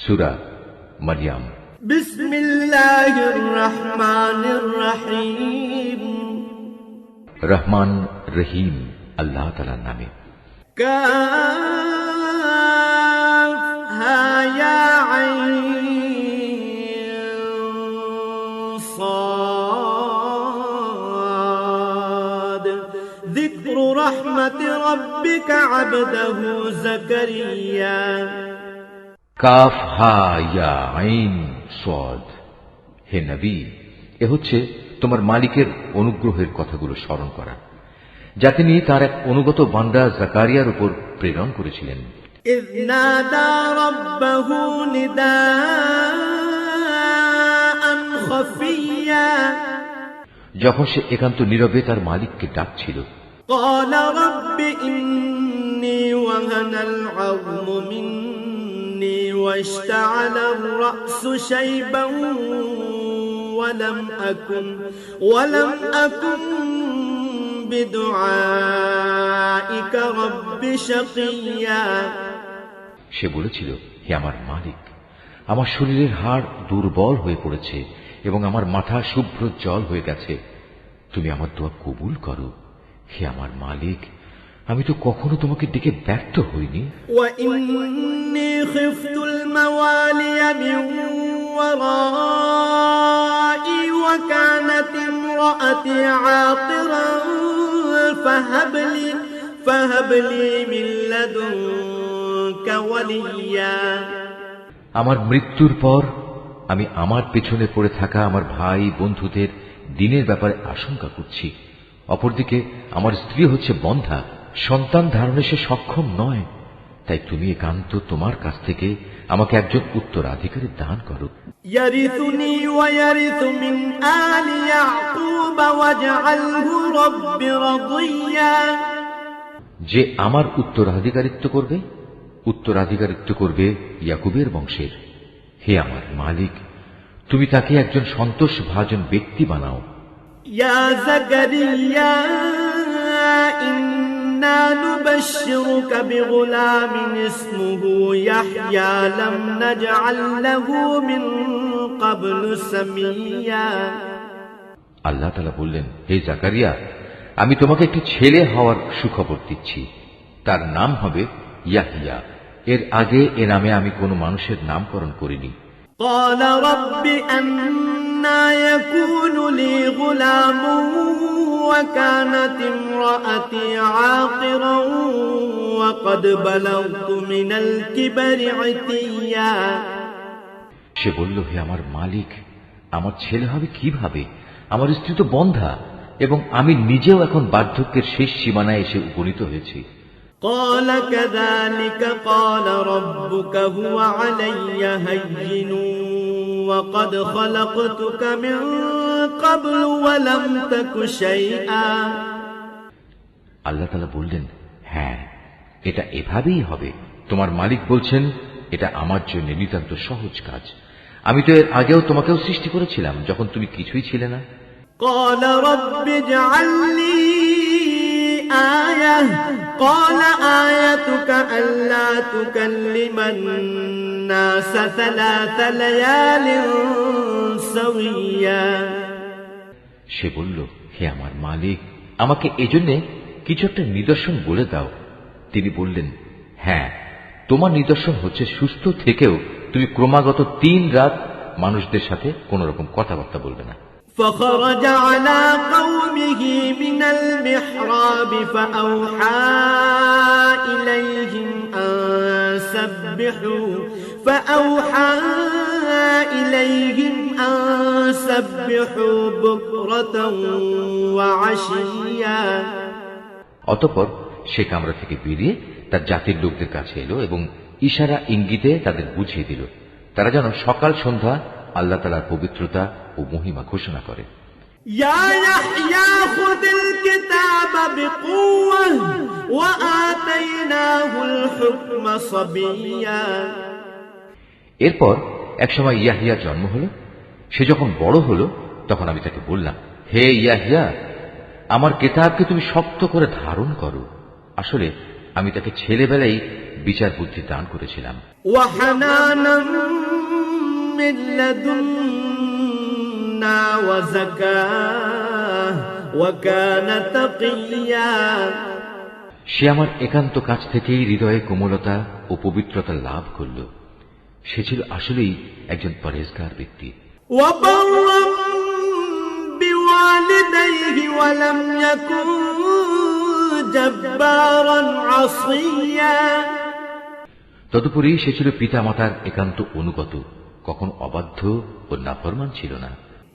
সূরা মারইয়াম। বিসমিল্লাহির রহমানির রহিম। রহমান রহিম আল্লাহ তাআলার নামে। কাফ হা ইয়া আইন সাদ। যিকরু রাহমাতি রাব্বিকা আবদাহু যাকারিয়া। কাফ হা ইয়া আইন সাদ। হে নবী, এ হচ্ছে তোমার মালিকের অনুগ্রহের কথাগুলো স্মরণ করা, যা তিনি তার এক অনুগত বান্দা জাকারিয়ার উপর প্রেরণ করেছিলেন। ইয নাদা রাব্বাহু নিদাআন খাফিয়্যা। যখন সে একান্ত নীরবে তার মালিককে ডাকছিল। ক্বালা রাব্বি ইন্নী ওয়াহানাল আযমু মিন্নী ওয়াশতা'আলা আর-রা'সু শাইবান ওয়ালাম আকুন বিদুআইকা রাব্বি শাকিয়্যা। সে বলেছিল, হে আমার মালিক, আমার শরীরের হাড় দুর্বল হয়ে পড়েছে এবং আমার মাথা শুভ্র জল হয়ে গেছে, তুমি আমার দোয়া কবুল করো। হে আমার মালিক, আমি তো কখনো তোমাকে ডেকে ব্যর্থ হইনি। ওয়া ইন্নী খিফতুল মাওয়ালিয়া মিন ওয়ারাই ওয়া কানাত ইমরাআতি আকিরান ফাহাবলি মিন লাদুনকা ওয়ালিয়্যা। আমার মৃত্যুর পর আমি আমার পেছনে পড়ে থাকা আমার ভাই বন্ধুদের দিনের ব্যাপারে আশঙ্কা করছি। অপরদিকে আমার স্ত্রী হচ্ছে বন্ধ্যা, সন্তান ধারণে সে সক্ষম নয়, তাই তুমি একান্ত তোমার কাছ থেকে আমাকে একজন উত্তরাধিকারী দান করো। ইয়ারিসুনি ওয়া ইয়ারিসু মিন আলি ইয়াকুব ওয়াজআলহু রাব্বি রাদিয়্যা। যে আমার উত্তরাধিকারিত্ব করবে ইয়াকুবের বংশের। হে আমার মালিক, তুমি তাকে একজন সন্তোষভাজন ব্যক্তি বানাও। ইয়া যাকারিয়া ইন্না নুবাশশিরুকা বিগুলামিন ইসমুহু ইয়াহইয়া লাম নাজআল লাহু মিন ক্বাবলু সামিয়্যা। আল্লাহ তাআলা বললেন, হে জাকারিয়া, আমি তোমাকে একটি ছেলে হওয়ার সুখবর দিচ্ছি। তার নাম হবে ইয়াহইয়া। এর আগে এ নামে আমি কোনো মানুষের নামকরণ করিনি। قال رب أنى يكون لي غلام وكانت امرأتي عاقرا وقد بلغت من الكبر عتيا। সে বলল, হে আমার মালিক, আমার ছেলে হবে কিভাবে? আমার স্ত্রী তো বন্ধ্যা এবং আমি নিজেও এখন বার্ধক্যের শেষ সীমানায় এসে উপনীত হয়েছি। قال كذلك قال ربك هو علي هين وقد خلقتك من قبل ولم تك شيئا। আল্লাহ তাআলা বললেন, হ্যাঁ, এটা এভাবেই হবে। তোমার মালিক বলছেন, এটা আমার জন্য নিতান্ত সহজ কাজ। আমি তো এর আগেও তোমাকেও সৃষ্টি করেছিলাম যখন তুমি কিছুই ছিলে না। قال رب اجعل لي آية قال آيتك ألا تكلم الناس 3 ليال سويا। সে বলল, হে আমার মালিক, আমাকে এজন্য কিছু একটা নিদর্শন বলে দাও। তিনি বললেন, হ্যাঁ, তোমার নিদর্শন হচ্ছে সুস্থ থেকেও তুমি ক্রমাগত 3 রাত মানুষদের সাথে কোন রকম কথাবার্তা বলবে না। فخرج على قومه من المحراب فأوحى إليهم أن سبحوا بكرة وعشيا। অতঃপর সে কামরা থেকে বেরিয়ে তার জাতির লোকদের কাছে এলো এবং ইশারা ইঙ্গিতে তাদের বুঝিয়ে দিল তারা যেন সকাল সন্ধ্যা আল্লাহ তাআলার পবিত্রতা ও মহিমা ঘোষণা করে। ইয়া ইয়াহইয়া খুযিল কিতাবা বিকুওয়া ওয়া আতাইনাহুল হুকমা সাবিয়্যা। এরপর একসময় ইয়াহইয়ার জন্ম হলো। সে যখন বড় হলো তখন আমি তাকে বললাম, হে ইয়াহইয়া, আমার কিতাবকে তুমি শক্ত করে ধারণ করো। আসলে আমি তাকে ছেলেবেলায় বিচার বুদ্ধি দান করেছিলাম। وحنانا من لدنا وزكاة وكان تقيا। সে আমার একান্ত কাছ থেকেই হৃদয়ে কোমলতা ও পবিত্রতা লাভ করল। সে ছিল আসলেই একজন পরহেজগার ব্যক্তি। وبرا بوالديه ولم يكن جبارا عصيا। তদুপরি সে ছিল পিতামাতার একান্ত অনুগত, কখনো অবাধ্য ও নাফরমান ছিল না।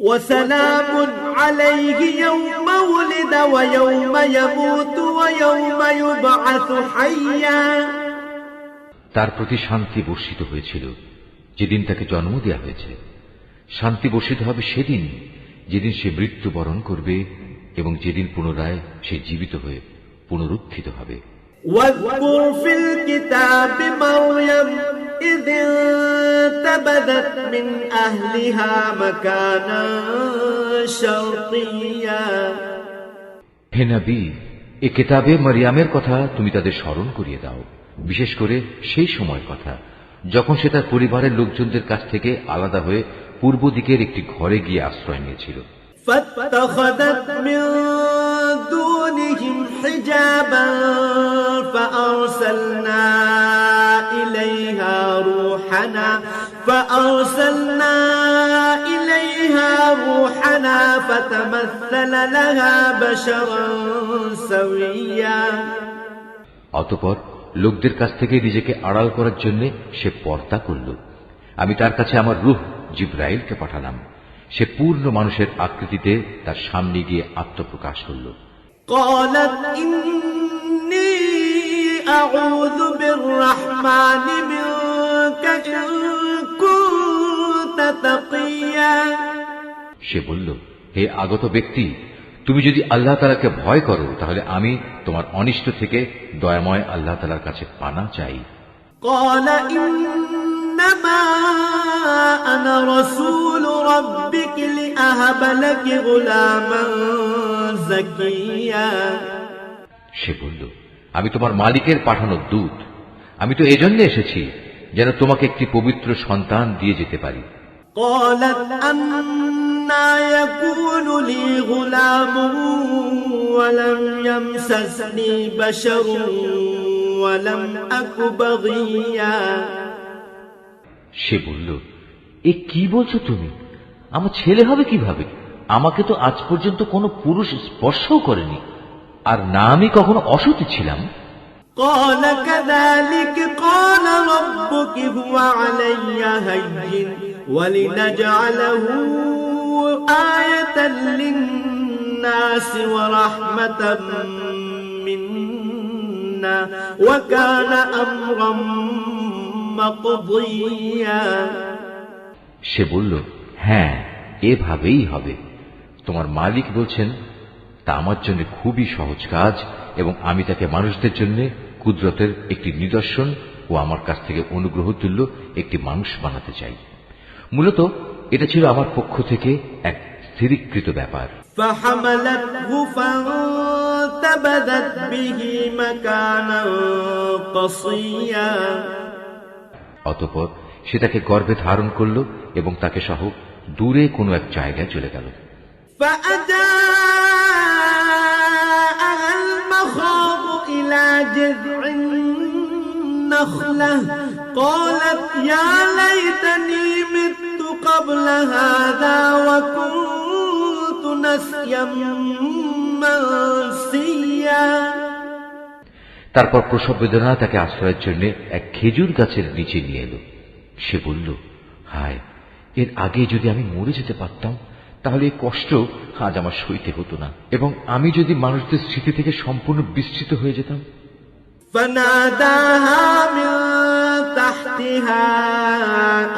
وسلام عليه يوم ولد ويوم يموت ويوم يبعث حيا। তার প্রতি শান্তি বর্ষিত হয়েছিল যেদিন তাকে জন্ম দেওয়া হয়েছে। শান্তি বর্ষিত হবে সেদিন যেদিন সে মৃত্যুবরণ করবে এবং যেদিন পুনরায় সে জীবিত হয়ে পুনরুত্থিত হবে। واذكر في الكتاب مريم إذ انتبذت من أهلها مكانا شرقيا। হে নবী, এ কিতাবে মারিয়ামের কথা তুমি তাদের স্মরণ করিয়ে দাও, বিশেষ করে সেই সময়ের কথা যখন সে তার পরিবারের লোকজনদের কাছ থেকে আলাদা হয়ে পূর্ব দিকের একটি ঘরে গিয়ে আশ্রয় নিয়েছিল। فاتخذت من دونهم حجابا فأرسلنا إليها روحنا فتمثل لها بشرا سويا। অতঃপর লোকদের কাছ থেকে নিজেকে আড়াল করার জন্য সে পর্দা করল। আমি তার কাছে আমার রূহ জিবরাইলকে পাঠালাম। সে পূর্ণ মানুষের আকৃতিতে তার সামনে গিয়ে আত্মপ্রকাশ করল। قالت إني أعوذ بالرحمن منك إن كنت تقيا। সে বলল, হে আগত ব্যক্তি, তুমি যদি আল্লাহ তাআলাকে ভয় করো তাহলে আমি তোমার অনিষ্ট থেকে দয়াময় আল্লাহ তাআলার কাছে পানা চাই। قال إنما أنا رسول ربك لأهب لك غلاما زكيا। সে বলল, আমি তোমার মালিকের পাঠানো দূত। আমি তো এজন্য এসেছি যেন তোমাকে একটি পবিত্র সন্তান দিয়ে যেতে পারি। قالت أنى يكون لي غلام ولم يمسسني بشر ولم أك بغيا। সে বলল, এ কি বলছো তুমি? আমার ছেলে হবে কিভাবে? আমাকে তো আজ পর্যন্ত কোনো পুরুষ স্পর্শও করেনি, আর না আমি কখনো অসতী ছিলাম। قال كذلك قال ربك هو علي هين ولنجعله آية للناس ورحمة منا وكان أمرا مقضيا। সে বলল, হ্যাঁ, এভাবেই হবে। তোমার মালিক বলছেন তা আমার জন্য খুবই সহজ কাজ, এবং আমি তাকে মানুষদের জন্য কুদরতের একটি নিদর্শন ও আমার কাছ থেকে অনুগ্রহ তুল্য একটি মানুষ বানাতে চাই। মূলত এটা ছিল আমার পক্ষ থেকে এক স্থিরীকৃত ব্যাপার। فحملته فانتبذت به مكانا قصيا। অতঃপর সে তাকে গর্ভে ধারণ করল এবং তাকে সহ দূরে কোনো এক জায়গায় চলে গেল। فأجاءها المخاض إلى جذع النخلة قالت يا ليتني مت قبل هذا وكنت نسيا منسيا। তারপর প্রসব বেদনা তাকে আশ্রয়ের জন্য এক খেজুর গাছের নিচে নিয়ে এলো। সে বলল, হায়, এর আগে যদি আমি মরে যেতে পারতাম তাহলে এই কষ্ট আজ আমার সইতে হতো না, এবং আমি যদি মানুষদের স্মৃতি থেকে সম্পূর্ণ বিস্তৃত হয়ে যেতাম। فناداها من تحتها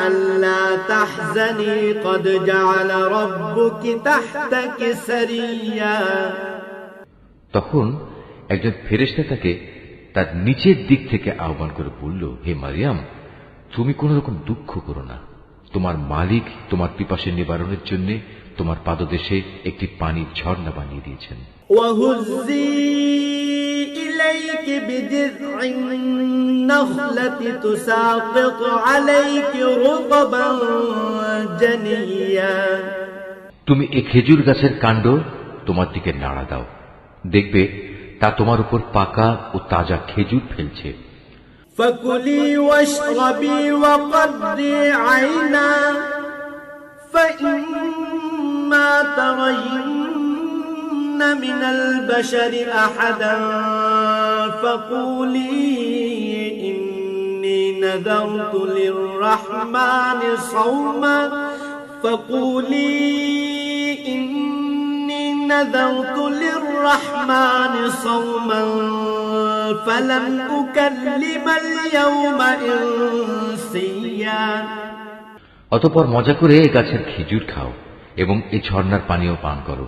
ألا تحزني قد جعل ربك تحتك سريا। তখন একজন ফেরেশতা তাকে তার নিচের দিক থেকে আহ্বান করে বলল, হে মারিয়াম, তুমি কোন রকম দুঃখ করো না। তোমার মালিক তোমার পিপাসা নিবারণের জন্য তোমার পাদদেশে একটি পানির ঝর্ণা বানিয়ে দিয়েছেন। وهزي إليك إليك بجذع النخلة تساقط عليك رطبا جنيا তুমি এই খেজুর গাছের কাণ্ড তোমার দিকে নাড়া দাও, দেখবে তা তোমার উপর পাকা ও তাজা খেজুর ফেলছে। فكلي واشربي وقضي عينا فإما ترين من البشر أحدا فقولي إني نذرت للرحمن صوما نذرت للرحمن صوما فلن أكلم اليوم إنسيا অতঃপর মজা করে এই গাছের খেজুর খাও এবং এই ঝর্ণার পানীয় পান করো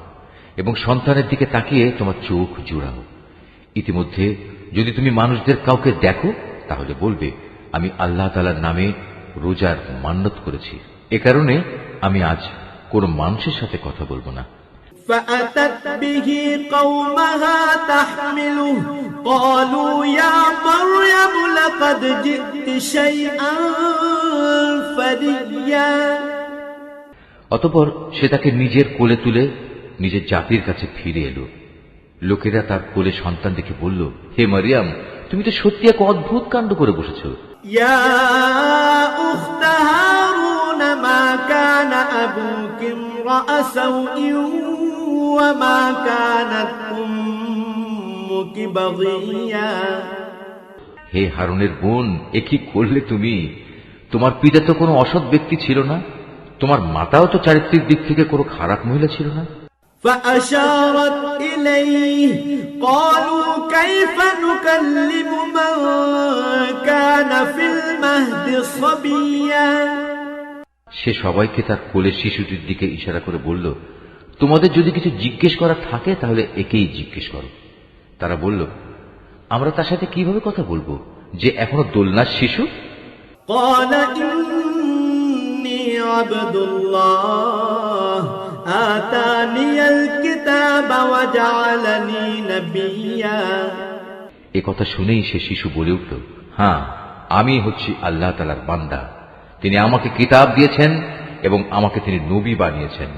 এবং সন্তানের দিকে তাকিয়ে তোমার চোখ জুড়াও। ইতিমধ্যে যদি তুমি মানুষদের কাউকে দেখো তাহলে বলবে, আমি আল্লাহ তাআলার নামে রোজার মান্যত করেছি, এ কারণে আমি আজ কোন মানুষের সাথে কথা বলবো না। فأتت به قومها تحمله قالوا يا مريم لقد جئت شيئا فريا অতঃপর সে তাকে নিজের কোলে তুলে নিজের জাতির কাছে ফিরে এলো। লোকেরা তার কোলে সন্তান দেখে বলল, হে মারিয়াম, তুমি তো সত্যি এক অদ্ভুত কাণ্ড করে বসেছ। ইয়া উখত হারুন মা কানা আবুকি ইমরাআ সাউইন ওয়া মা কানাত উম্মুকি বাগিয়া। হে হারুনের বোন, এ কি করলে তুমি? তোমার পিতা তো কোনো অসৎ ব্যক্তি ছিল না, তোমার মাতাও তো চারিত্রিক দিক থেকে কোনো খারাপ মহিলা ছিল না। فأشارت إليه قالوا كيف نكلم من كان في المهد صبيا। সে সবাইকে তার কোলে শিশুটির দিকে ইশারা করে বলল, তোমাদের যদি কিছু জিজ্ঞেস করা থাকে তাহলে একেই জিজ্ঞেস করো। তারা বলল, আমরা তার সাথে কিভাবে কথা বলবো যে এখনো দোলনার শিশু? قال إني عبد الله آتاني الكتاب وجعلني نبيا। এ কথা শুনেই সে শিশু বলে উঠল, হ্যাঁ, আমি হচ্ছি আল্লাহ তাআলার বান্দা, তিনি আমাকে কিতাব দিয়েছেন এবং আমাকে তিনি নবী বানিয়েছেন।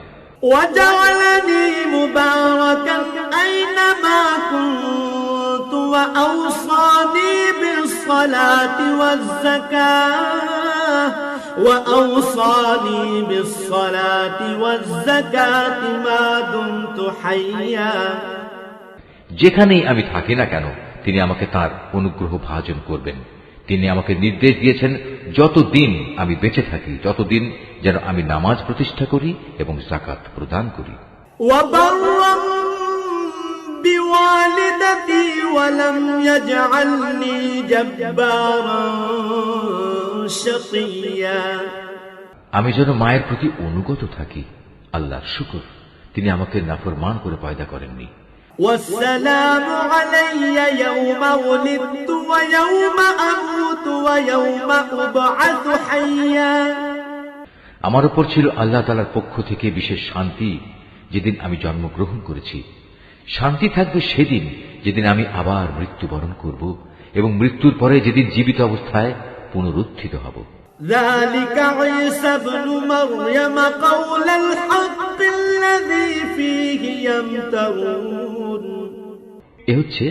وجعلني مباركا أينما كنت وأوصاني بالصلاة والزكاة ما دمت حيا। যেখানেই আমি থাকি না কেন তিনি আমাকে তার অনুগ্রহ ভাজন করবেন। তিনি আমাকে নির্দেশ দিয়েছেন যতদিন আমি বেঁচে থাকি ততদিন যেন আমি নামাজ প্রতিষ্ঠা করি এবং যাকাত প্রদান করি। وبرا بوالدتي ولم يجعلني جبارا شقيا। আমি যেন মায়ের প্রতি অনুগত থাকি। আল্লাহর শুকর, তিনি আমাকে নাফরমান করে পয়দা করেননি। والسلام علي يوم ولدت ويوم أموت ويوم أبعث حيا। আমার উপর ছিল আল্লাহ তাআলার পক্ষ থেকে বিশেষ শান্তি যেদিন আমি জন্মগ্রহণ করেছি। শান্তি থাকবে সেদিন যেদিন আমি আবার মৃত্যুবরণ করব এবং মৃত্যুর পরে যেদিন জীবিত অবস্থায় পুনরুত্থিত হব। ذلك عيسى ابن مريم قول الحق الذي فيه يمترون। এ হচ্ছে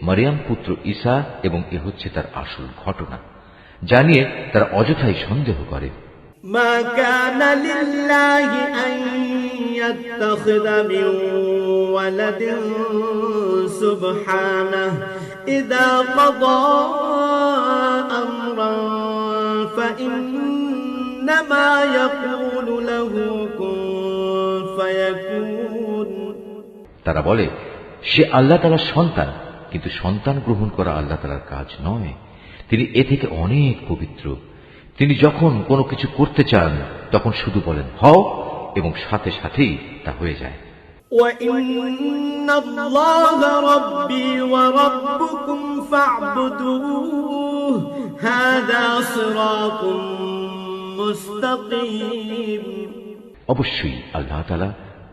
মারিয়াম পুত্র ঈসা এবং এ হচ্ছে তার আসল ঘটনা, জানিয়ে তারা অযথাই সন্দেহ করে। ما كان لله أن يتخذ من ولد سبحانه إذا قضى أمرا فإنما يقول له كن فيكون। তারা বলে, সে আল্লাহ তাআলার সন্তান, কিন্তু সন্তান গ্রহণ করা আল্লাহ তাআলার কাজ নয়। তিনি এ থেকে অনেক পবিত্র। তিনি যখন কোনো কিছু করতে চান তখন শুধু বলেন হও এবং সাথে সাথেই তা হয়ে যায়। وَإِنَّ اللَّهَ رَبِّي وَرَبُّكُمْ فَاعْبُدُوهُ هَذَا صِرَاطٌ مُسْتَقِيمٌ। অবশ্যই আল্লাহ তাআলা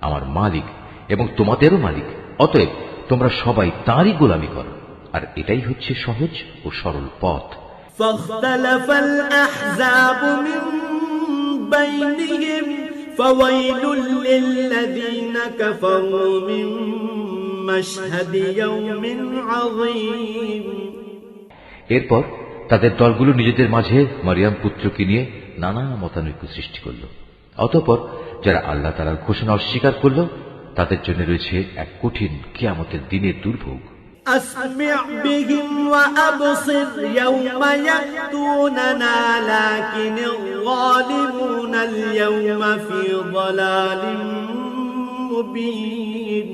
আমার মালিক এবং তোমাদেরও মালিক, অতএব তোমরা সবাই তাঁরই গোলামি করো। আর এটাই হচ্ছে সহজ ও সরল পথ। فاختلف الأحزاب من بينهم فويل للذين كفروا من مشهد يوم عظيم। এরপর তাদের দলগুলো নিজেদের মাঝে মারিয়াম পুত্রকে নিয়ে নানা মতানৈক্য সৃষ্টি করল। অতঃপর যারা আল্লাহ তাআলার ঘোষণা অস্বীকার করল তাদের জন্য রয়েছে এক কঠিন কিয়ামতের দিনের দুর্ভোগ। أسمع بهم وأبصر يوم يأتوننا لكن الظالمون اليوم في ضلال مبين।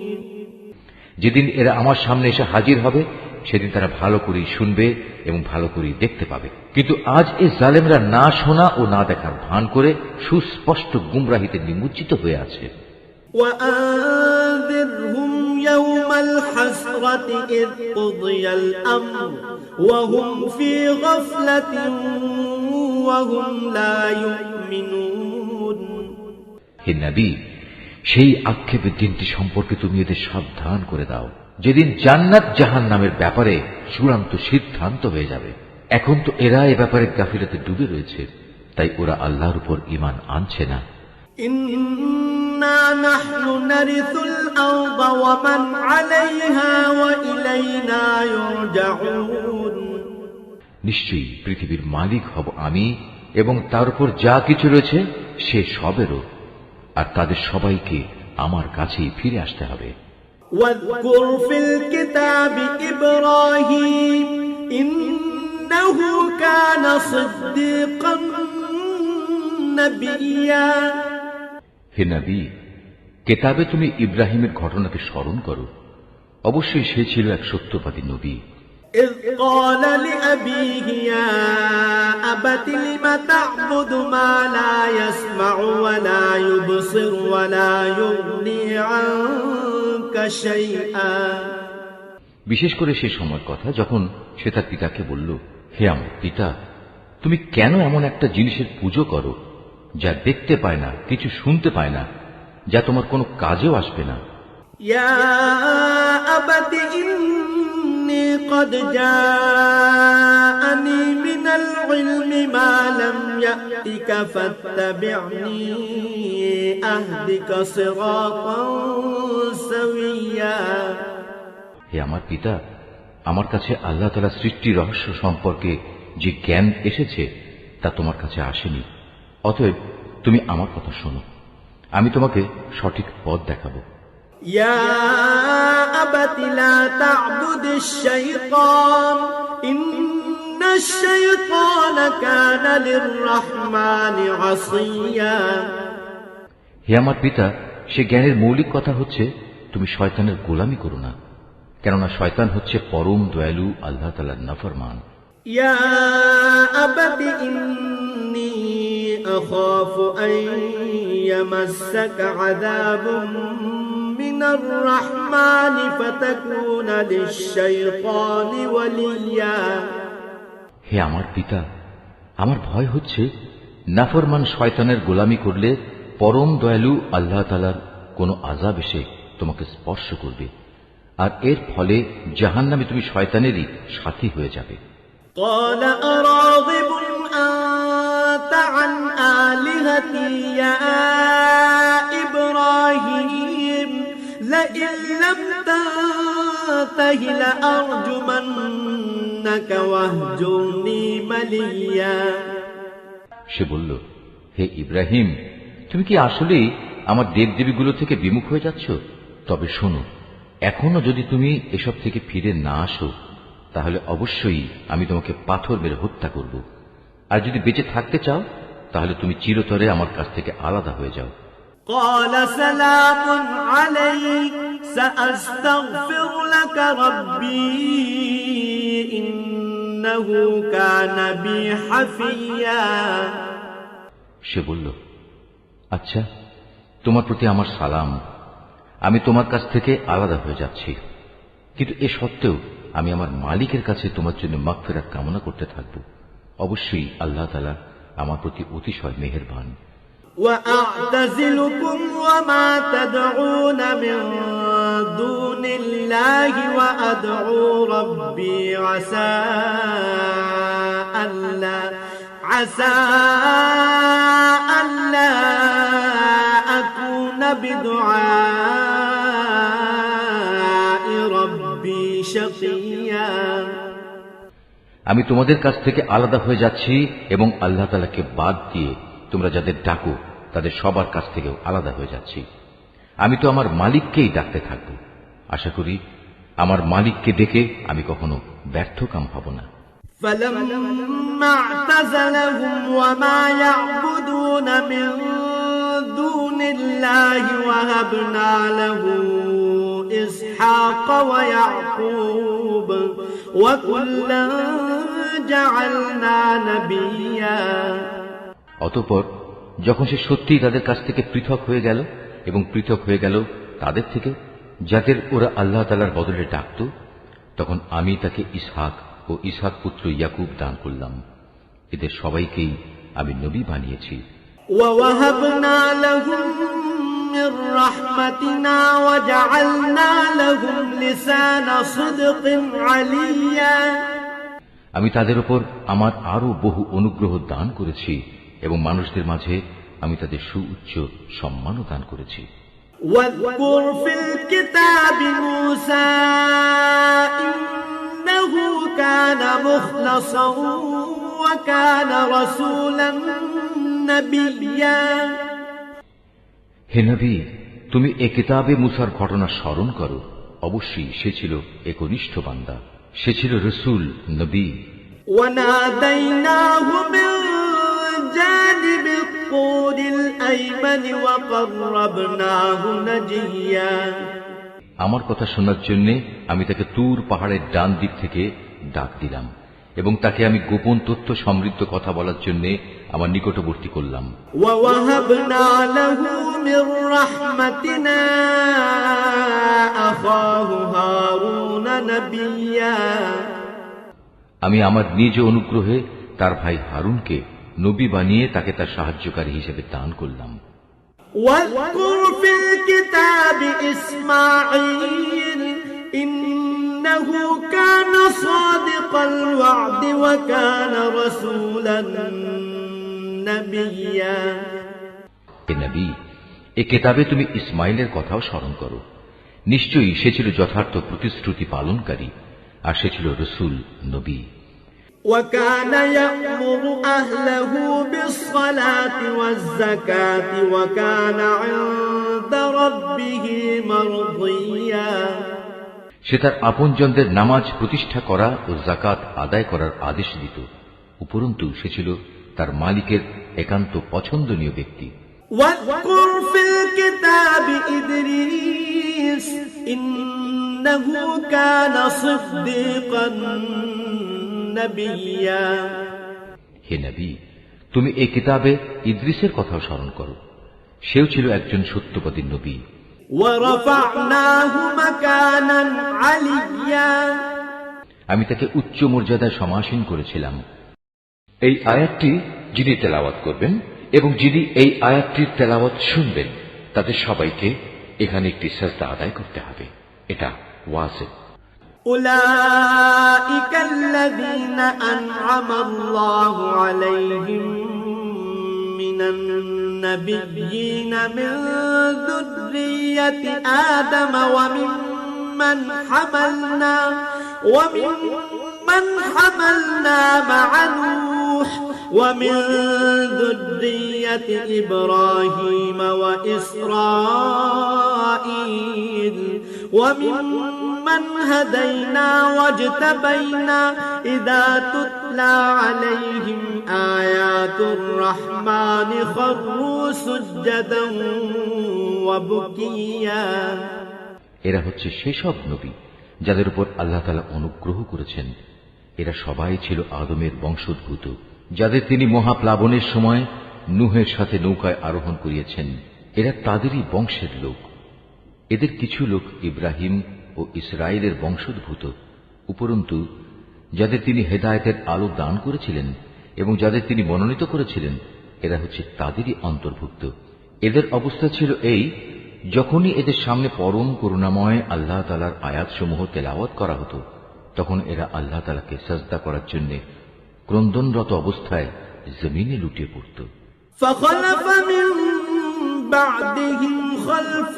যেদিন এরা আমার সামনে এসে হাজির হবে সেদিন তারা ভালো করেই শুনবে এবং ভালো করেই দেখতে পাবে, কিন্তু আজ এই জালেমরা না শোনা ও না দেখার ভান করে সুস্পষ্ট গুমরাহিতে নিমজ্জিত হয়ে আছে। وأنذرهم يوم الحسرة إذ قضي الأمر وهم في غفلة وهم لا يؤمنون। হে নবী, সেই আক্ষেপের দিনটি সম্পর্কে তুমি এদের সাবধান করে দাও, যেদিন জান্নাত জাহান্নামের ব্যাপারে চূড়ান্ত সিদ্ধান্ত হয়ে যাবে। এখন তো এরা এ ব্যাপারে গাফিলতে ডুবে রয়েছে, তাই ওরা আল্লাহর উপর ঈমান আনছে না। إنا نحن نرث الأرض ومن عليها وإلينا يرجعون। নিশ্চয়ই পৃথিবীর মালিক হব আমি এবং তার উপর যা কিছু রয়েছে সে সবেরও, আর তাদের সবাইকে আমার কাছেই ফিরে আসতে হবে। واذكر في الكتاب إبراهيم إنه كان صديقا نبيا। হে নবী, কেতাবে তুমি ইব্রাহিমের ঘটনাকে স্মরণ করো, অবশ্যই সে ছিল এক সত্যবাদী নবী। إذ قال لأبيه يا أبت لم تعبد ما لا يسمع ولا يبصر ولا يغني عنك شيئا। বিশেষ করে সে সময়ের কথা যখন সে তার পিতাকে বলল, হে আমার পিতা, তুমি কেন এমন একটা জিনিসের পুজো করো যা দেখতে পায় না, কিছু শুনতে পায় না, যা তোমার কোনো কাজেও আসবে না। يا أبت إني قد جاءني من العلم ما لم يأتك فاتبعني أهدك صراطا سويا। হে আমার পিতা, আমার কাছে আল্লাহ তাআলা সৃষ্টি রহস্য সম্পর্কে যে জ্ঞান এসেছে তা তোমার কাছে আসেনি, অতএব তুমি আমার কথা শোনো, আমি তোমাকে সঠিক পথ দেখাবো। يا أبت لا تعبد الشيطان إن الشيطان كان للرحمن عصيا। হে আমার পিতা, সে জ্ঞানের মৌলিক কথা হচ্ছে তুমি শয়তানের গোলামি করো না, কেননা শয়তান হচ্ছে পরম দয়ালু আল্লাহ তাআলার নাফরমান। يا أبت إني أخاف أن يمسك عذاب من الرحمن فتكون للشيطان وليا। হে আমার পিতা, আমার ভয় হচ্ছে নাফরমান শয়তানের গোলামি করলে পরম দয়ালু আল্লাহ তাআলার কোনো আযাব এসে তোমাকে স্পর্শ করবে, আর এর ফলে জাহান্নামে তুমি শয়তানেরই সাথী হয়ে যাবে। قال أراغب أنت عن آلهتي يا إبراهيم لئن لم تنته لأرجمنك واهجرني مليا। সে বলল, হে ইব্রাহিম, তুমি কি আসলেই আমার দেবদেবীগুলো থেকে বিমুখ হয়ে যাচ্ছ? তবে শোনো, এখনো যদি তুমি এসব থেকে ফিরে না আসো তাহলে অবশ্যই আমি তোমাকে পাথর মেরে হত্যা করব, আর যদি বেঁচে থাকতে চাও তাহলে তুমি চিরতরে আমার কাছ থেকে আলাদা হয়ে যাও। قال سلام عليك سأستغفر لك ربي إنه كان بي حفيا। সে বলল, আচ্ছা, তোমার প্রতি আমার সালাম, আমি তোমার কাছ থেকে আলাদা হয়ে যাচ্ছি, কিন্তু এ সত্ত্বেও আমি আমার মালিকের কাছে তোমার জন্য মাগফিরাত কামনা করতে থাকব। অবশ্যই আল্লাহ তাআলা আমার প্রতি অতিশয় মেহেরবান। وأعتزلكم وما تدعون من دون الله وأدعو ربي عسى ألا أكون بدعاء ربي شقيا আমি তোমাদের কাছ থেকে আলাদা হয়ে যাচ্ছি এবং আল্লাহ তাআলাকে বাদ দিয়ে তোমরা যাদের ডাকো তাদের সবার কাছ থেকেও আলাদা হয়ে যাচ্ছি। আমি তো আমার মালিককেই ডাকতে থাকব। আশা করি আমার মালিককে ডেকে আমি কখনো ব্যর্থকাম হব না। فلما اعتزلهم وما يعبدون من دون الله وهبنا له إسحاق ويعقوب وكلا جعلنا نبيا। অতঃপর যখন সে সত্যিই তাদের কাছ থেকে পৃথক হয়ে গেল এবং পৃথক হয়ে গেল তাদের থেকে যাদের ওরা আল্লাহ তাআলার বদলে ডাকত, তখন আমি তাকে ইসহাক ও ইসহাক পুত্র ইয়াকুব দান করলাম। এদের সবাইকেই আমি নবী বানিয়েছি। وَوَهَبْنَا لَهُم مِّن رَّحْمَتِنَا وَجَعَلْنَا لَهُمْ لِسَانَ صِدْقٍ عَلِيًّا। আমি তাদের উপর আমার আরো বহু অনুগ্রহ দান করেছি এবং মানুষদের মাঝে আমি তাদের সুউচ্চ সম্মানও দান করেছি। وَاذْكُرْ فِي الْكِتَابِ مُوسَىٰ إِنَّهُ كَانَ مُخْلَصًا وَكَانَ رَسُولًا نَبِيًّا। হে নবী, তুমি এ কিতাবে মুসার ঘটনা স্মরণ করো। অবশ্যই সে ছিল একনিষ্ঠ বান্দা, সে ছিল রসুল, নবী। وَنَادَيْنَاهُ مِن جَانِبِ الطُّورِ الْأَيْمَنِ وَقَرَّبْنَاهُ نَجِيًّا। আমার কথা শোনার জন্য আমি তাকে তুর পাহাড়ের ডান দিক থেকে ডাক দিলাম এবং তাকে আমি গোপন তথ্য সমৃদ্ধ কথা বলার জন্য আমার নিকটবর্তী করলাম। وَوَهَبْنَا لَهُ مِن رَّحْمَتِنَا أَخَاهُ هَارُونَ نَبِيًّا। আমি আমার নিজ অনুগ্রহে তার ভাই হারুনকে নবী বানিয়ে তাকে তার সাহায্যকারী হিসেবে দান করলাম। وَاذْكُرْ فِي الْكِتَابِ إِسْمَاعِيلَ إِنَّهُ كَانَ صَادِقَ الْوَعْدِ وَكَانَ رَسُولًا نَبِيًّا। হে নবী, এ কিতাবে তুমি ইসমাইলের কথাও স্মরণ করো। নিশ্চয়ই সে ছিল যথার্থ প্রতিশ্রুতি পালনকারী, আর সে ছিল রসুল, নবী। وَكَانَ يَأْمُرُ أَهْلَهُ بِالصَّلَاةِ وَالزَّكَاةِ وَكَانَ عِندَ رَبِّهِ مَرْضِيًّا। সে তার আপনজনদের নামাজ প্রতিষ্ঠা করা ও যাকাত আদায় করার আদেশ দিত। উপরন্তু সে ছিল তার মালিকের একান্ত পছন্দনীয় ব্যক্তি। وَاذْكُرْ فِي الْكِتَابِ إِدْرِيسَ إِنَّهُ كَانَ صِدِّيقًا نَبِيًّا। হে নবী, তুমি এই কিতাবে ইদ্রিসের কথাও স্মরণ করো। সেও ছিল একজন সত্যবাদী নবী। وَرَفَعْنَاهُ مَكَانًا عَلِيًّا। আমি তাকে উচ্চ মর্যাদায় সমাসীন করেছিলাম। এই আয়াতটি যিনি তেলাওয়াত করবেন এবং যিনি এই আয়াতটির তেলাওয়াত শুনবেন, তাদের সবাইকে এখানে একটি সাজদা আদায় করতে হবে। এটা ওয়াজিব। أُولَئِكَ الَّذِينَ أَنْعَمَ اللَّهُ عَلَيْهِمْ مِنَ النَّبِيِّينَ مِن ذُرِّيَّةِ آدَمَ وَمِمَّنْ حَمَلْنَا مَعَ نُوحٍ وَمِن ذُرِّيَّةِ إِبْرَاهِيمَ وَإِسْرَائِيلَ وَمِمَّنْ هَدَيْنَا وَاجْتَبَيْنَا إِذَا تُتْلَى عَلَيْهِمْ آيَاتُ الرَّحْمَنِ خَرُّوا سُجَّدًا وَبُكِيًّا। এরা হচ্ছে সেসব নবী যাদের উপর আল্লাহ তাআলা অনুগ্রহ করেছেন। এরা সবাই ছিল আদমের বংশোদ্ভূত, যাদের তিনি মহাপ্লাবনের সময় নূহের সাথে নৌকায় আরোহণ করিয়েছেন। এরা তাদেরই বংশের লোক। এদের কিছু লোক ইব্রাহিম ও ইসরায়েলের বংশোদ্ভূত। উপরন্তু যাদের তিনি হেদায়েতের আলো দান করেছিলেন এবং যাদের তিনি মনোনীত করেছিলেন, এরা হচ্ছে তাদেরই অন্তর্ভুক্ত। এদের অবস্থা ছিল এই, যখনই এদের সামনে পরম করুণাময় আল্লাহ তাআলার আয়াতসমূহ তেলাওয়াত করা হতো, তখন এরা আল্লাহ তাআলাকে সাজদা করার জন্য ক্রন্দনরত অবস্থায় জমিনে লুটিয়ে পড়ত। فخلف من بعدهم خلف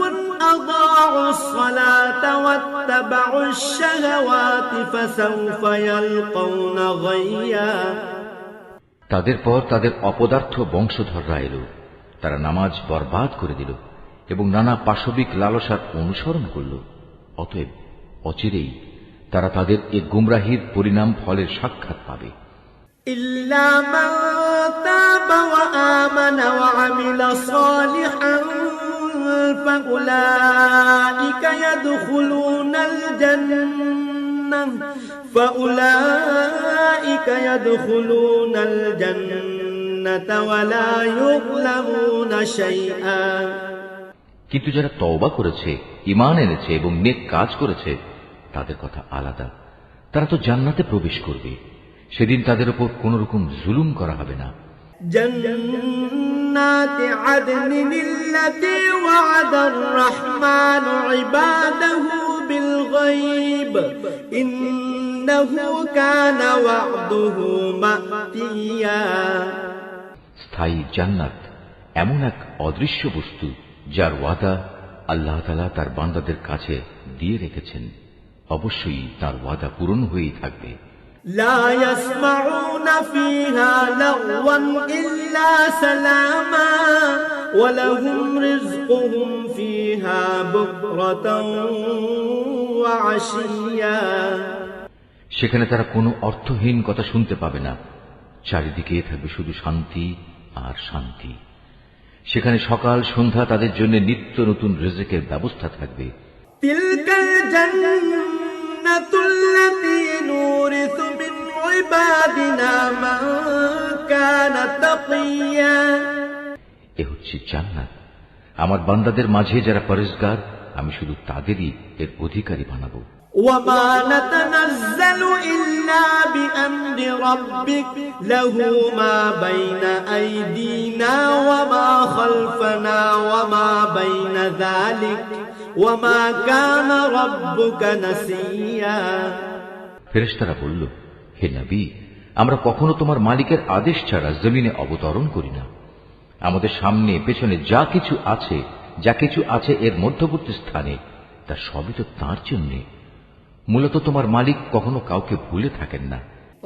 أضاعوا الصلاة واتبعوا الشهوات فسوف يلقون غيا। তাদের পর তাদের অপদার্থ বংশধররা এলো, তারা নামাজ বরবাদ করে দিল এবং নানা পাশবিক লালসার অনুসরণ করল। অতএব অচিরেই তারা তাদের এ গুমরাহির পরিণাম ফলের সাক্ষাৎ পাবে। إلا من تاب وآمن وعمل صالحا فأولئك يدخلون الجنة ولا يظلمون شيئا। কিন্তু যারা তওবা করেছে, ঈমান এনেছে এবং নেক কাজ করেছে, তাদের কথা আলাদা। তারা তো জান্নাতে প্রবেশ করবে, সেদিন তাদের উপর কোন রকম জুলুম করা হবে না। জান্নাতি আদনিন আল্লাতী ওয়া'আদার রাহমানু ইবাদাহু বিল গায়ব ইন্নাহু কানা ওয়া'দুহু মা'তিয়া। স্থায়ী জান্নাত এমন এক অদৃশ্য বস্তু যার ওয়াদা আল্লাহ তাআলা তার বান্দাদের কাছে দিয়ে রেখেছেন। অবশ্যই তার ওয়াদা পূরণ হয়েই থাকবে। لا يسمعون فيها لغوا إلا سلاما ولهم رزقهم فيها بكرة وعشيا। সেখানে তারা কোনো অর্থহীন কথা শুনতে পাবে না। চারিদিকে থাকবে শুধু শান্তি আর শান্তি। সেখানে সকাল সন্ধ্যা তাদের জন্য নিত্য নতুন রিজকের ব্যবস্থা থাকবে। তিলকাল জান্নাতুল লাতী নুরিসু মিন ইবাদিনা মান কানা তাকিয়া। এ হচ্ছে জান্নাত, আমার বান্দাদের মাঝে যারা পরহেজগার, আমি শুধু তাদেরই এর অধিকারী বানাবো। ওয়ামা নাতানাজ্জালু ইল্লা বিআমরি রাব্বিক লাহু মা বাইনা আইদিনা ওয়া মা খালফানা ওয়া মা বাইনা যালিক ওয়া মা কানা রাব্বুকা নাসিয়া। ফেরেশতারা বলল, হে নবী, আমরা কখনো তোমার মালিকের আদেশ ছাড়া জমিনে অবতরণ করি না। আমাদের সামনে পেছনে যা কিছু আছে এর মধ্যবর্তী স্থানে, তা সবই তো তাঁর জন্য। মূলত তোমার মালিক কখনো কাউকে ভুলে থাকেন না।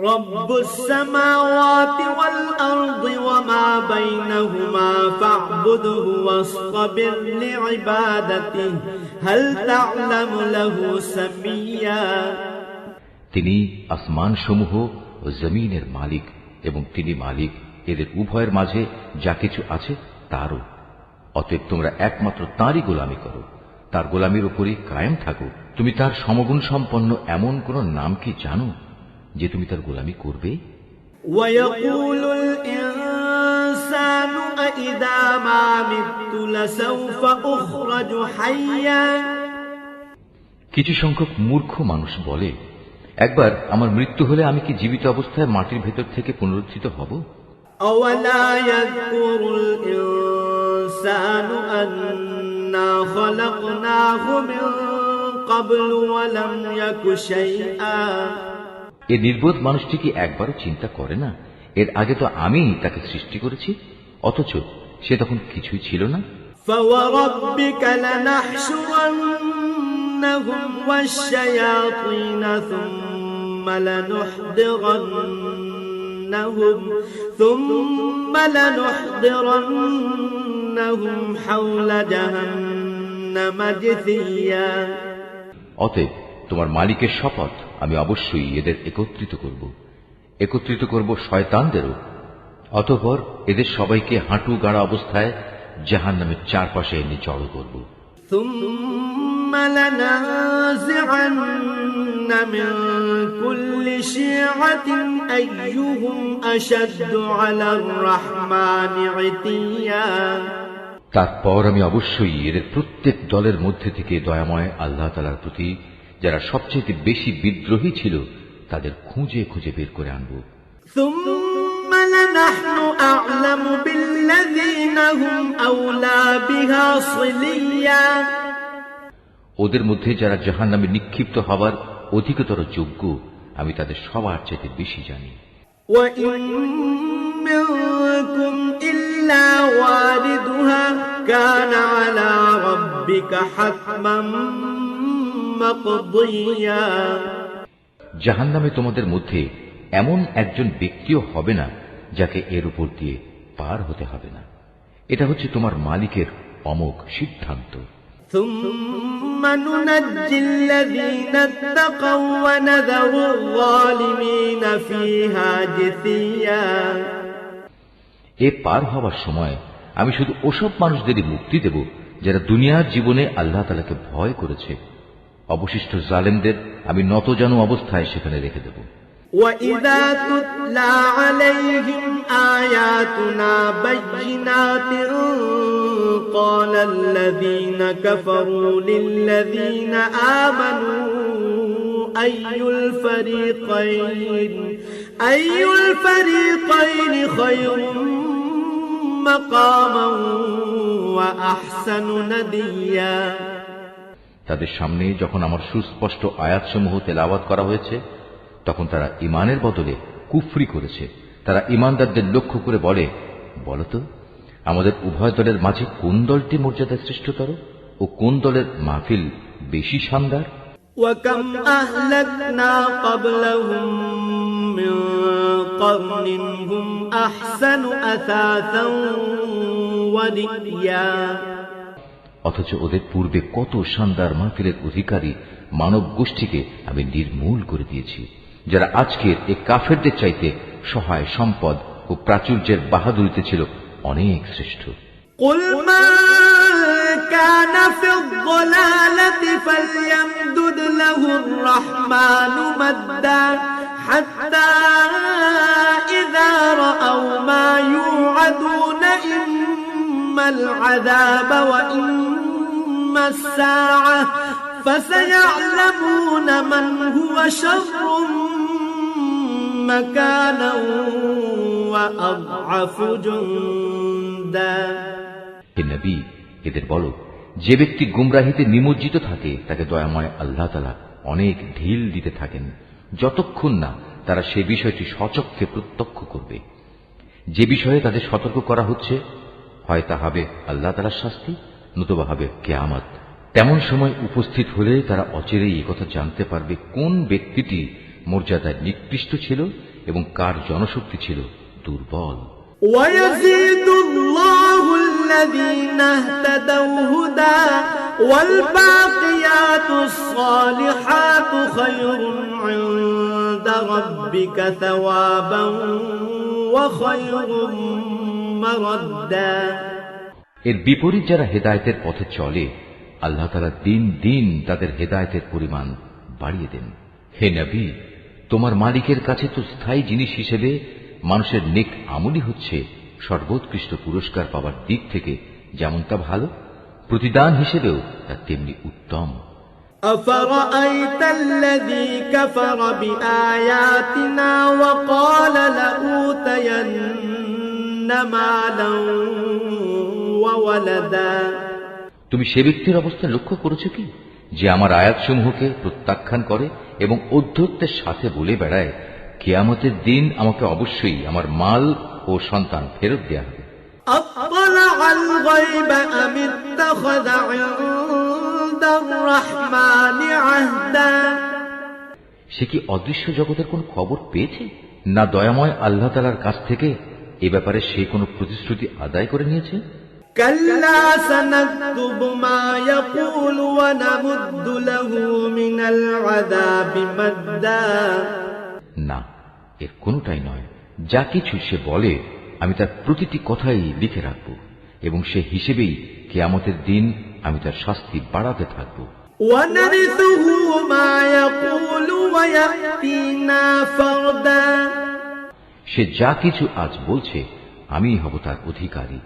রব্বুস সামাওয়াতি ওয়াল আরদি ওয়া মা বাইনাহুমা ফা'বুদহু ওয়াসতাবির লিইবাদাতিহি হাল তা'লামু লাহু সামিয়া। তিনি আসমান সমূহ ও জমিনের মালিক এবং তিনি মালিক এদের উভয়ের মাঝে যা কিছু আছে তারও। অতএব তোমরা একমাত্র তাঁরই গোলামি করো, তার গোলামির উপরই কায়েম থাকো। তুমি তার সমগুণ সম্পন্ন এমন কোন নাম কি জানো যে তুমি তার গোলামি করবে? ওয়ায়াকুলুল ইনসানু আইযা মা মিতু লাসাউফা উখরাজু হাইয়া। কিছু সংখ্যক মূর্খ মানুষ বলে, একবার আমার মৃত্যু হলে আমি কি জীবিত অবস্থায় মাটির ভেতর থেকে পুনরুত্থিত হব? আওয়ালা ইয়াযকুরুল ইনসানু আন্না খালাকনাহু মিন ক্বাবলু ওয়া লাম ইয়াকু শাইআ। এ নির্বোধ মানুষটি কি একবারও চিন্তা করে না, এর আগে তো আমি তাকে সৃষ্টি করেছি, অথচ সে তখন কিছুই ছিল না। ফাওয়ারাব্বিকা লানাহশুরান্নাহুম ওয়াশ-শায়াতিনা থুম্মা লানুহদিরান্নাহুম হাওলা জাহান্নামা জিসিয়া। অতএব তোমার মালিকের শপথ, আমি অবশ্যই এদের একত্রিত করব শয়তানদেরও। অতঃপর এদের সবাইকে হাঁটু গাড়া অবস্থায় জাহান্নামের চারপাশে এনে জড়ো করব। থুম্মা লানাযি'আন্না মিন কুল্লি শি'আতিন আইয়ুহুম আশাদ্দু আলার রাহমানি ইতিয়া। তারপর আমি অবশ্যই এদের প্রত্যেক দলের মধ্যে থেকে দয়াময় আল্লাহ তাআলার প্রতি যারা সবচেয়ে বেশি বিদ্রোহী ছিল তাদের খুঁজে খুঁজে বের করে আনব। সুম্মা লানাহনু أعلم بالذين هم أولى بها صليا ওদের মধ্যে যারা জাহান্নামে নিক্ষিপ্ত হবার অধিকতর যোগ্য আমি তাদের সবার চাইতে বেশি জানি। وإن منكم إلا واردها كان على ربك حتما مقضيا জাহান্নামে তোমাদের মধ্যে এমন একজন ব্যক্তিও হবে না যাকে এর উপর দিয়ে পার হতে হবে না। এটা হচ্ছে তোমার মালিকের অমোঘ সিদ্ধান্ত। ثم ننجي الذين اتقوا ونذر الظالمين فيها جثيا এ পার হওয়ার সময় আমি শুধু ওসব মানুষদেরই মুক্তি দেব যারা দুনিয়ার জীবনে আল্লাহ তাআলাকে ভয় করেছে। অবশিষ্ট জালেমদের আমি নতজানু অবস্থায় সেখানে রেখে দেব। وَإِذَا تُتْلَى عَلَيْهِمْ آيَاتُنَا بَيِّنَاتٍ قَالَ الَّذِينَ كَفَرُوا لِلَّذِينَ آمَنُوا أَيُّ الْفَرِيقَيْنِ خَيْرٌ مَقَامًا وَأَحْسَنُ نَدِيًّا তাদের সামনে যখন আমার সুস্পষ্ট আয়াতসমূহ তেলাওয়াত করা হয়েছে তখন তারা ঈমানের বদলে কুফরি করেছে। তারা ঈমানদারদের লক্ষ্য করে বলে, বলতো আমাদের উভয় দলের মাঝে কোন দলটি মর্যাদা শ্রেষ্ঠতর ও কোন দলের মাহফিল বেশি শানদার। وَكَمْ أَهْلَكْنَا قَبْلَهُمْ مِنْ قَرْنٍ هُمْ أَحْسَنُ أَثَاثًا وَرِئْيًا অথচ ওদের পূর্বে কত শানদার মাহফিলের অধিকারী মানব গোষ্ঠীকে আমি নির্মূল করে দিয়েছি, যারা আজকের এই কাফেরদের চাইতে সহায় সম্পদ ও প্রাচুর্যের বাহাদুরিতে ছিল অনেক শ্রেষ্ঠ। قُلْ مَا كَانَ فِي الضَّلَالَةِ فَلْيَمْدُدْ لَهُ الرَّحْمَنُ مَدًّا حَتَّى إِذَا رَأَوْا مَا يُوعَدُونَ إِمَّا الْعَذَابَ وَإِمَّا السَّاعَةَ فَسَيَعْلَمُونَ مَنْ هُوَ شَرٌّ مَكَانًا وَأَضْعَفُ جُنْدًا হে নবী, এদের বলো, যে ব্যক্তি গুমরাহিতে নিমজ্জিত থাকে তাকে দয়াময় আল্লাহ তাআলা অনেক ঢিল দিতে থাকেন যতক্ষণ না তারা সে বিষয়টি সচক্ষে প্রত্যক্ষ করবে। যে বিষয়ে তাদের সতর্ক করা হচ্ছে হয় তা হবে আল্লাহ তাআলার শাস্তি, নতুবা হবে কিয়ামত। তেমন সময় উপস্থিত হলে তারা অচিরেই একথা জানতে পারবে কোন ব্যক্তিটি মর্যাদায় নিকৃষ্ট ছিল এবং কার জনশক্তি ছিল দুর্বল। وَيَزِيدُ اللَّهُ الَّذِينَ اهْتَدَوْا هُدًى وَالْبَاقِيَاتُ الصَّالِحَاتُ خَيْرٌ عِندَ رَبِّكَ ثَوَابًا وَخَيْرٌ مَرَدًّا এর বিপরীত যারা হেদায়েতের পথে চলে আল্লাহ তাআলা দিন দিন তাদের হেদায়েতের পরিমাণ বাড়িয়ে দেন। হে নবী, তোমার মালিকের কাছে তো স্থায়ী জিনিস হিসেবে মানুষের নেক আমলই হচ্ছে সর্বোৎকৃষ্ট পুরস্কার পাওয়ার দিক থেকে যেমনটা ভালো, প্রতিদান হিসেবেও তা তেমনি উত্তম। أَفَرَأَيْتَ الَّذِي كَفَرَ بِآيَاتِنَا وَقَالَ لَأُوتَيَنَّ مَالًا وَوَلَدًا তুমি সে ব্যক্তির অবস্থা লক্ষ্য করেছ কি যে আমার আয়াতসমূহকে প্রত্যাখ্যান করে এবং ঔদ্ধত্যের সাথে বলে বেড়ায় কিয়ামতের দিন আমাকে অবশ্যই আমার মাল ও সন্তান ফেরত দেয়া হবে। أَطَّلَعَ الْغَيْبَ أَمِ اتَّخَذَ عِندَ الرَّحْمَنِ عَهْدًا সে কি অদৃশ্য জগতের কোন খবর পেয়েছে, না দয়াময় আল্লাহ তাআলার কাছ থেকে এ ব্যাপারে সে কোনো প্রতিশ্রুতি আদায় করে নিয়েছে? كَلَّا سَنَكْتُبُ مَا يَقُولُ وَنَمُدُّ لَهُ مِنَ الْعَذَابِ مَدًّا না, এর কোনটাই নয়। যা কিছু সে বলে আমি তার প্রতিটি কথাই লিখে রাখব এবং সে হিসেবেই কিয়ামতের দিন আমি তার শাস্তি বাড়াতে থাকব। وَنَرِثُهُ مَا يَقُولُ وَيَأْتِينَا فَرْدًا সে যা কিছু আজ বলছে আমিই হব তার অধিকারী,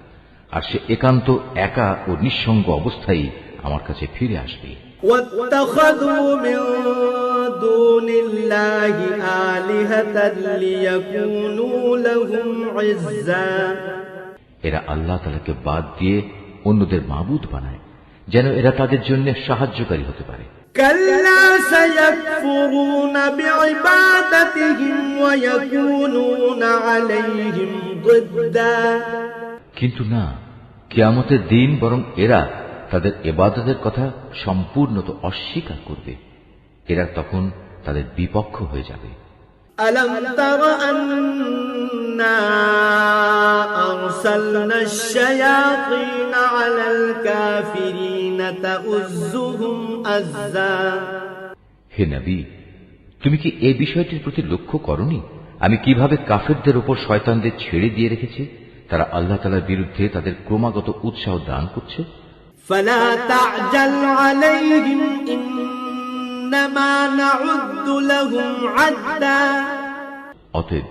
আর সে একান্ত একা ও নিঃসঙ্গ অবস্থায় আমার কাছে ফিরে আসবে। واتخذوا من دون الله آلهة ليكونوا لهم عزا এরা আল্লাহ তাআলাকে বাদ দিয়ে অন্যদের মাবুদ বানায় যেন এরা তাদের জন্য সাহায্যকারী হতে পারে। كلا سيكفرون بعبادتهم ويكونون عليهم ضدا কিন্তু না, কিয়ামতের দিন বরং এরা তাদের ইবাদতের কথা সম্পূর্ণত অস্বীকার করবে। এরা তখন তাদের বিপক্ষ হয়ে যাবে। ألم تر أنا أرسلنا الشياطين على الكافرين تؤزهم أزا হে নবী, তুমি কি এই বিষয়টির প্রতি লক্ষ্য করনি আমি কিভাবে কাফেরদের উপর শয়তানদের ছেড়ে দিয়ে রেখেছি? তারা আল্লাহ তাআলার বিরুদ্ধে তাদের ক্রমাগত উৎসাহ দান করছে। فلا تعجل عليهم إنما نعد لهم عدا অতএব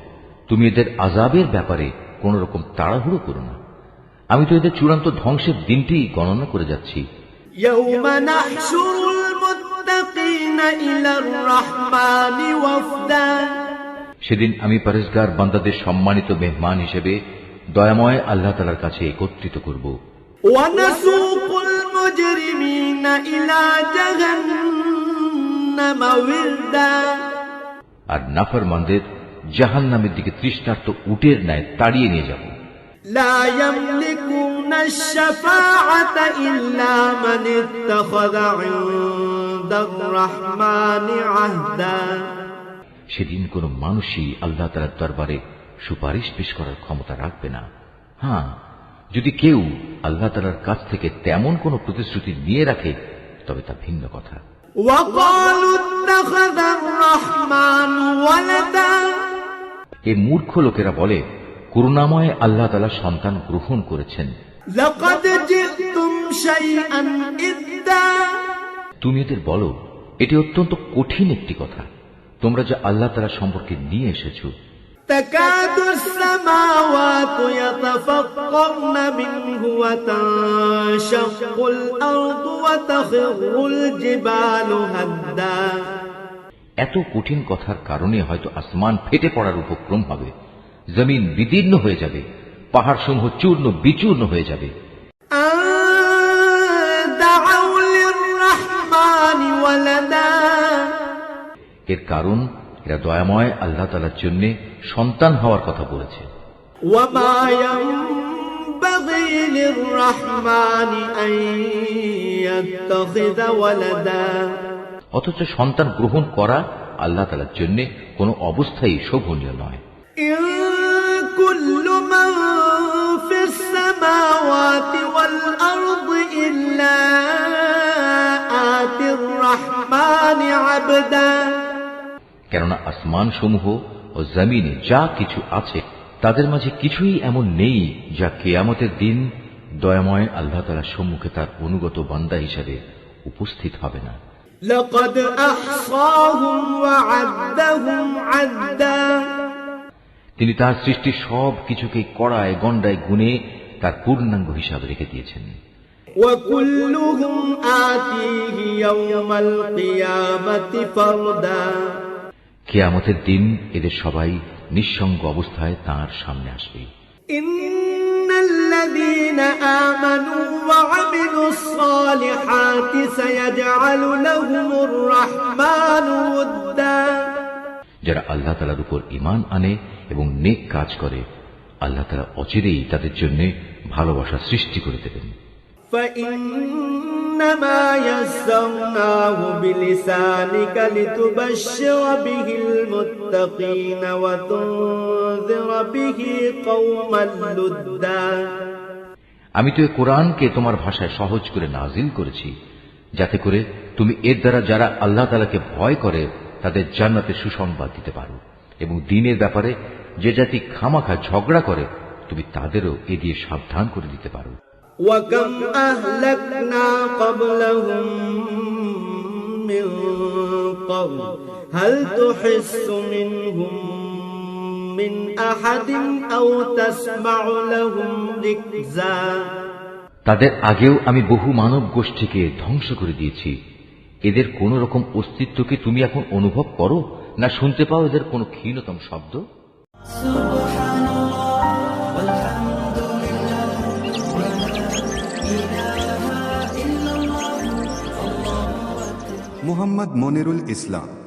তুমি এদের আযাবের ব্যাপারে কোন রকম তাড়াহুড়ো করো না, আমি তো এদের চূড়ান্ত ধ্বংসের দিনটি গণনা করে যাচ্ছি। يوم نحشر المتقين إلى الرحمن وفدا সেদিন আমি পরেশগার বান্দাদের সম্মানিত মেহমান হিসেবে দয়াময় আল্লাহ তাআলার কাছে একত্রিত করব। ونسوق المجرمين إلى جهنم وردا আর নাফরমানদের জাহান্নামের দিকে তৃষ্ণার্ত উটের ন্যায় তাড়িয়ে নিয়ে যাব। لا يملكون الشفاعة إلا من اتخذ عند الرحمن عهدا সেদিন কোনো মানুষই আল্লাহ তাআলার দরবারে সুপারিশ পেশ করার ক্ষমতা রাখবে না। হ্যাঁ, যদি কেউ আল্লাহ তাআলার কাছ থেকে তেমন কোনো প্রতিশ্রুতি নিয়ে রাখে তবে তা ভিন্ন কথা। وقالوا اتخذ الرحمن ولدا এই মূর্খ লোকেরা বলে করুণাময় আল্লাহ তাআলা সন্তান গ্রহণ করেছেন। لقد جئتم شيئا إدا তুমি এদের বলো এটি অত্যন্ত কঠিন একটি কথা তোমরা যা আল্লাহ তাআলা সম্পর্কে নিয়ে এসেছো। تكاد السماوات يتفطرن منه وتنشق الأرض وتخر الجبال هدا এত কঠিন কথার কারণে হয়তো আসমান ফেটে পড়ার উপক্রম হবে, জমিন বিদীর্ণ হয়ে যাবে, পাহাড় সমূহ চূর্ণ বিচূর্ণ হয়ে যাবে। أن دعوا للرحمن ولدا এর কারণ এরা দয়াময় আল্লাহ তাআলার জন্য সন্তান হওয়ার কথা বলেছে। وما ينبغي للرحمن أن يتخذ ولدا অথচ সন্তান গ্রহণ করা আল্লাহ তাআলার জন্য কোনো অবস্থায় শোভনীয় নয়। إن كل من في السماوات والأرض إلا آتي الرحمن عبدا কেননা আসমান সমূহ ও জমিনে যা কিছু আছে তাদের মাঝে কিছুই এমন নেই যা কিয়ামতের দিন দয়াময় আল্লাহ তাআলার সম্মুখে তার অনুগত বান্দা হিসেবে উপস্থিত হবে না। لقد أحصاهم وعدهم عدا তিনি তার সৃষ্টি সব কিছুকে কড়ায় গণ্ডায় গুণে তার পূর্ণাঙ্গ হিসাবে রেখে দিয়েছেন। وكلهم آتيه يوم القيامة فردا কিয়ামতের দিন এদের সবাই নিঃসঙ্গ অবস্থায় তার সামনে আসবে। إن الذين آمنوا وعملوا الصالحات سيجعل لهم الرحمن ودا যারা আল্লাহ তাআলার উপর ঈমান আনে এবং নেক কাজ করে আল্লাহ তাআলা অচিরেই তাদের জন্য ভালোবাসা সৃষ্টি করে দেবেন। فإنما يسرناه بلسانك لتبشر به المتقين وتنذر به قوما لدا আমি তো এই কোরআনকে তোমার ভাষায় সহজ করে নাজিল করেছি যাতে করে তুমি এর দ্বারা যারা আল্লাহ তাআলাকে ভয় করে তাদের জান্নাতের সুসংবাদ দিতে পারো এবং দ্বীনের ব্যাপারে যে জাতি খামাখা ঝগড়া করে তুমি তাদেরও এ দিয়ে সাবধান করে দিতে পারো। وكم أهلكنا قبلهم من قرن هل تحس منهم من أحد أو تسمع لهم ركزا তাদের আগেও আমি বহু মানব গোষ্ঠীকে ধ্বংস করে দিয়েছি, এদের কোন রকম অস্তিত্বকে তুমি এখন অনুভব করো, না শুনতে পাও এদের কোনো ক্ষীণতম শব্দ? মোহাম্মদ মনিরুল ইসলাম।